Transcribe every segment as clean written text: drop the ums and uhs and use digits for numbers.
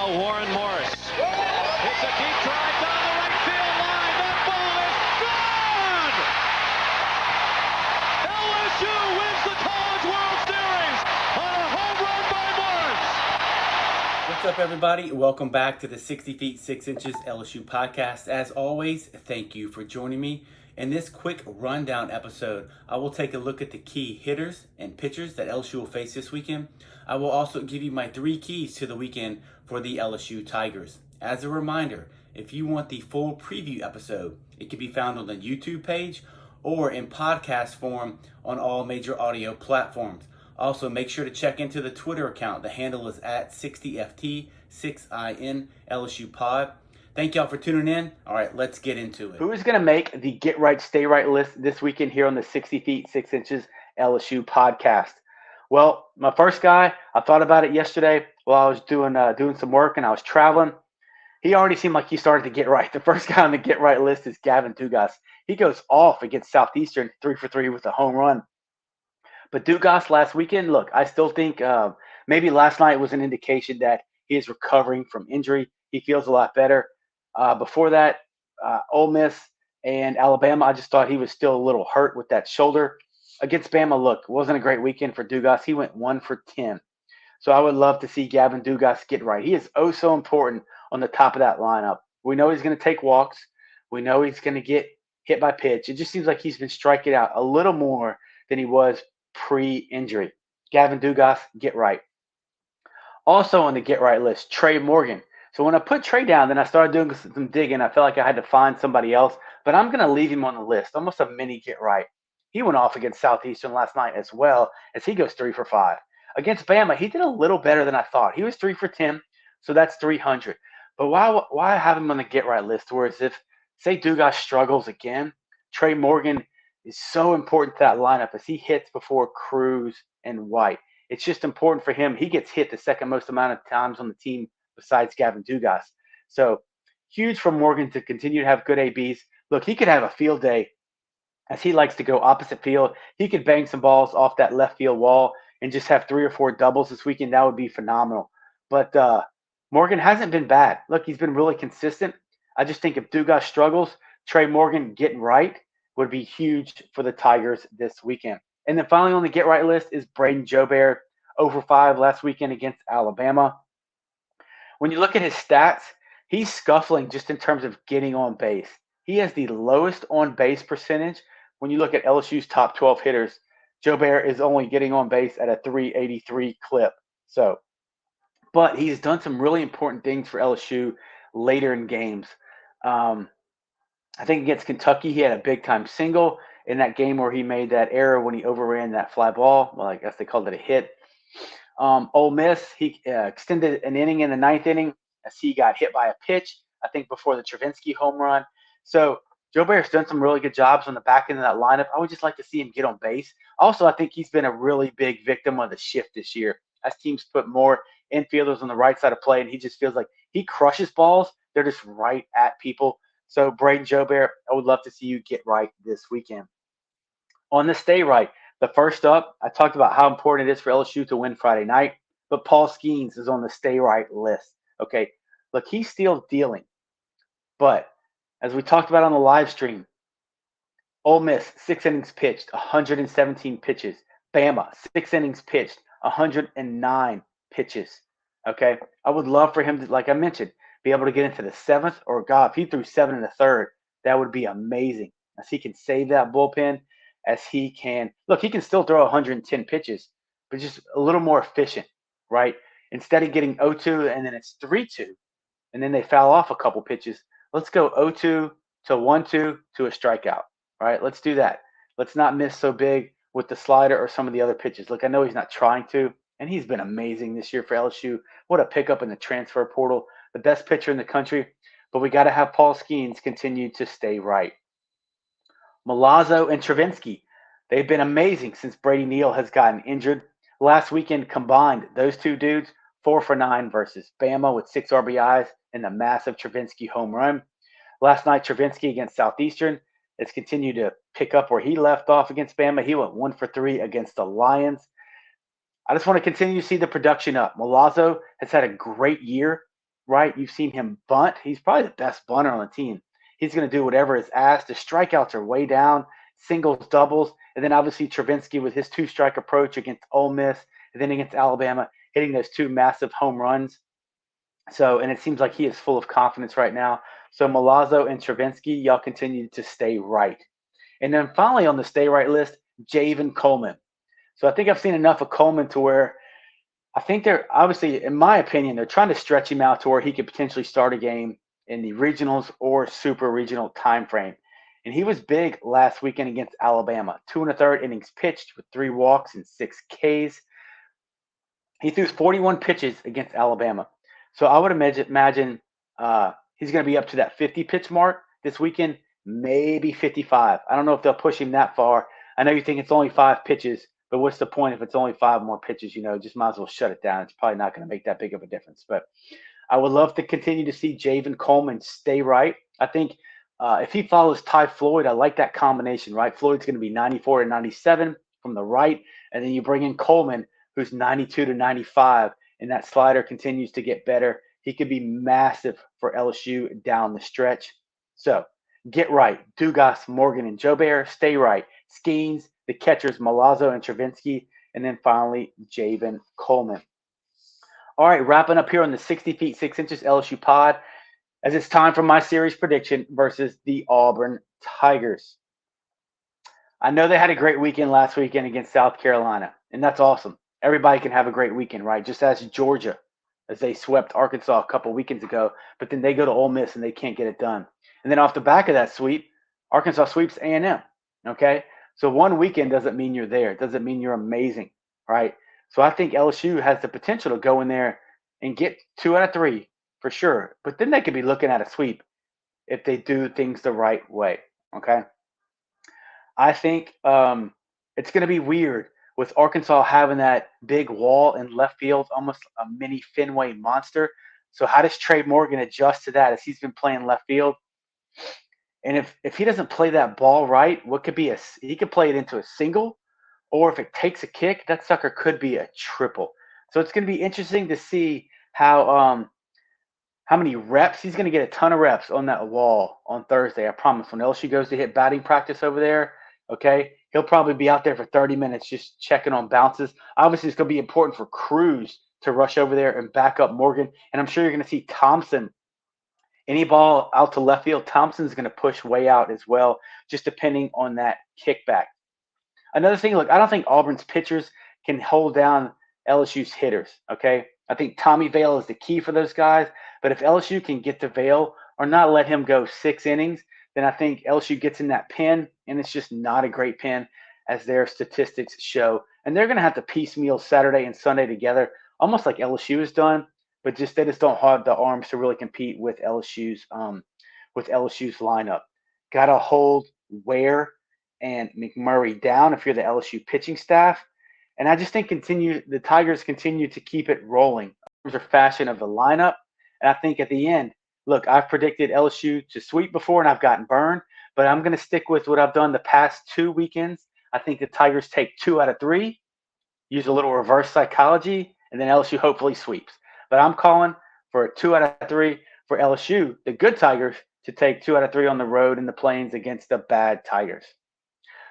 Now Warren Morris. It's a deep drive down the right field line. That ball is gone! LSU wins the College World Series on a home run by Morris. What's up, everybody? Welcome back to the 60 Feet 6 Inches LSU podcast. As always, thank you for joining me. In this quick rundown episode, I will take a look at the key hitters and pitchers that LSU will face this weekend. I will also give you my 3 keys to the weekend for the LSU Tigers. As a reminder, if you want the full preview episode, it can be found on the YouTube page or in podcast form on all major audio platforms. Also, make sure to check into the Twitter account. The handle is at 60FT6IN LSU Pod. Thank y'all for tuning in. All right, let's get into it. Who is going to make the Get Right, Stay Right list this weekend here on the 60 Feet 6 Inches LSU podcast? Well, my first guy, I thought about it yesterday while I was doing some work and I was traveling. He already seemed like he started to get right. The first guy on the Get Right list is Gavin Dugas. He goes off against Southeastern, 3 for 3 with a home run. But Dugas last weekend, look, I still think maybe last night was an indication that he is recovering from injury. He feels a lot better. Before that, Ole Miss and Alabama, I just thought he was still a little hurt with that shoulder. Against Bama, look, it wasn't a great weekend for Dugas. He went 1 for 10. So I would love to see Gavin Dugas get right. He is oh so important on the top of that lineup. We know he's going to take walks. We know he's going to get hit by pitch. It just seems like he's been striking out a little more than he was pre-injury. Gavin Dugas, get right. Also on the get right list, Trey Morgan. So when I put Trey down, then I started doing some digging. I felt like I had to find somebody else, but I'm going to leave him on the list. Almost a mini get right. He went off against Southeastern last night as well as he goes 3 for 5. Against Bama, he did a little better than I thought. He was 3 for 10, so that's 300. But why have him on the get right list? Whereas if, say, Dugas struggles again, Trey Morgan is so important to that lineup as he hits before Cruz and White. It's just important for him. He gets hit the second most amount of times on the team besides Gavin Dugas. So huge for Morgan to continue to have good ABs. Look, he could have a field day as he likes to go opposite field. He could bang some balls off that left field wall and just have 3 or 4 doubles this weekend. That would be phenomenal. But Morgan hasn't been bad. Look, he's been really consistent. I just think if Dugas struggles, Trey Morgan getting right would be huge for the Tigers this weekend. And then finally on the get right list is Braden Jobert, 0 for 5 last weekend against Alabama. When you look at his stats, he's scuffling just in terms of getting on base. He has the lowest on base percentage. When you look at LSU's top 12 hitters, Jobert is only getting on base at a 383 clip. But he's done some really important things for LSU later in games. I think against Kentucky, he had a big-time single in that game where he made that error when he overran that fly ball. Well, I guess they called it a hit. Ole Miss, he extended an inning in the 9th inning as he got hit by a pitch, I think before the Travinsky home run. So Jobert's done some really good jobs on the back end of that lineup. I would just like to see him get on base. Also, I think he's been a really big victim of the shift this year as teams put more infielders on the right side of play, and he just feels like he crushes balls. They're just right at people. So Braden Jobert, I would love to see you get right this weekend. On the stay right, the first up, I talked about how important it is for LSU to win Friday night, but Paul Skeens is on the stay right list. Okay, look, he's still dealing. But as we talked about on the live stream, Ole Miss, 6 innings pitched, 117 pitches. Bama, 6 innings pitched, 109 pitches. Okay, I would love for him to, like I mentioned, be able to get into the 7th, or God, if he threw 7 in the 3rd, that would be amazing as he can save that bullpen. As he can, look, he can still throw 110 pitches, but just a little more efficient, right? Instead of getting 0-2 and then it's 3-2, and then they foul off a couple pitches, let's go 0-2 to 1-2 to a strikeout, right? Let's do that. Let's not miss so big with the slider or some of the other pitches. Look, I know he's not trying to, and he's been amazing this year for LSU. What a pickup in the transfer portal, the best pitcher in the country, but we got to have Paul Skeens continue to stay right. Milazzo and Travinsky, they've been amazing since Brady Neal has gotten injured. Last weekend combined, those two dudes, 4 for 9 versus Bama with 6 RBIs and the massive Travinsky home run. Last night, Travinsky against Southeastern has continued to pick up where he left off against Bama. He went 1 for 3 against the Lions. I just want to continue to see the production up. Milazzo has had a great year right? You've seen him bunt. He's probably the best bunter on the team. He's going to do whatever is asked. The strikeouts are way down, singles, doubles, and then obviously Travinsky with his two-strike approach against Ole Miss and then against Alabama, hitting those two massive home runs. So, and it seems like he is full of confidence right now. So Milazzo and Travinsky, y'all continue to stay right. And then finally on the stay right list, Javen Coleman. So I think I've seen enough of Coleman to where I think they're obviously, in my opinion, they're trying to stretch him out to where he could potentially start a game in the regionals or super regional time frame. And he was big last weekend against Alabama. 2 1/3 innings pitched with 3 walks and 6 Ks. He threw 41 pitches against Alabama. So I would imagine he's going to be up to that 50 pitch mark this weekend, maybe 55. I don't know if they'll push him that far. I know you think it's only 5 pitches, but what's the point if it's only 5 more pitches? Just might as well shut it down. It's probably not going to make that big of a difference. But I would love to continue to see Javen Coleman stay right. I think if he follows Ty Floyd, I like that combination, right? Floyd's going to be 94 to 97 from the right, and then you bring in Coleman, who's 92 to 95, and that slider continues to get better. He could be massive for LSU down the stretch. So get right. Dugas, Morgan, and Jobert. Stay right. Skeens, the catchers, Milazzo and Travinsky, and then finally Javen Coleman. All right, wrapping up here on the 60 feet 6 inches LSU pod, as it's time for my series prediction versus the Auburn Tigers. I know they had a great weekend last weekend against South Carolina, and that's awesome. Everybody can have a great weekend, right? Just as Georgia, as they swept Arkansas a couple weekends ago, but then they go to Ole Miss and they can't get it done. And then off the back of that sweep, Arkansas sweeps A&M, okay? So one weekend doesn't mean you're there. It doesn't mean you're amazing, right? So I think LSU has the potential to go in there and get 2 out of 3 for sure. But then they could be looking at a sweep if they do things the right way, okay? I think it's going to be weird with Arkansas having that big wall in left field, almost a mini Fenway monster. So how does Trey Morgan adjust to that as he's been playing left field? And if he doesn't play that ball right, he could play it into a single, or if it takes a kick, that sucker could be a triple. So it's going to be interesting to see how many reps. He's going to get a ton of reps on that wall on Thursday, I promise. When LSU goes to hit batting practice over there, okay, he'll probably be out there for 30 minutes just checking on bounces. Obviously, it's going to be important for Cruz to rush over there and back up Morgan. And I'm sure you're going to see Thompson. Any ball out to left field, Thompson's going to push way out as well, just depending on that kickback. Another thing, look, I don't think Auburn's pitchers can hold down LSU's hitters, okay? I think Tommy Vale is the key for those guys. But if LSU can get to Vale or not let him go 6 innings, then I think LSU gets in that pen, and it's just not a great pen as their statistics show. And they're going to have to piecemeal Saturday and Sunday together, almost like LSU has done, but they just don't have the arms to really compete with LSU's lineup. Got to hold Ware and McMurray down if you're the LSU pitching staff. And I just think the Tigers continue to keep it rolling. There's a fashion of the lineup. And I think at the end, look, I've predicted LSU to sweep before and I've gotten burned, but I'm going to stick with what I've done the past 2 weekends. I think the Tigers take 2 out of 3, use a little reverse psychology, and then LSU hopefully sweeps. But I'm calling for a 2 out of 3 for LSU, the good Tigers, to take 2 out of 3 on the road in the Plains against the bad Tigers.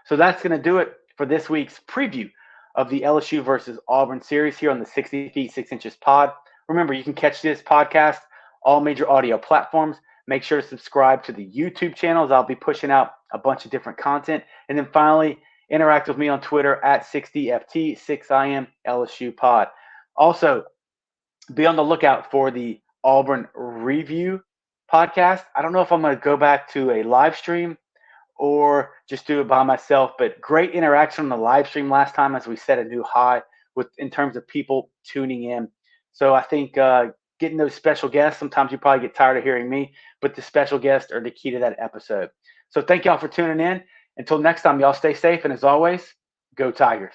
So that's going to do it for this week's preview of the LSU versus Auburn series here on the 60 feet 6 inches pod. Remember, you can catch this podcast all major audio platforms. Make sure to subscribe to the YouTube channels. I'll be pushing out a bunch of different content. And then finally, interact with me on Twitter at 60FT, 6IM LSU pod. Also, be on the lookout for the Auburn Review podcast. I don't know if I'm going to go back to a live stream or just do it by myself, but great interaction on the live stream last time as we set a new high in terms of people tuning in. So I think getting those special guests, sometimes you probably get tired of hearing me, but the special guests are the key to that episode. So thank y'all for tuning in. Until next time, y'all stay safe. And as always, go Tigers.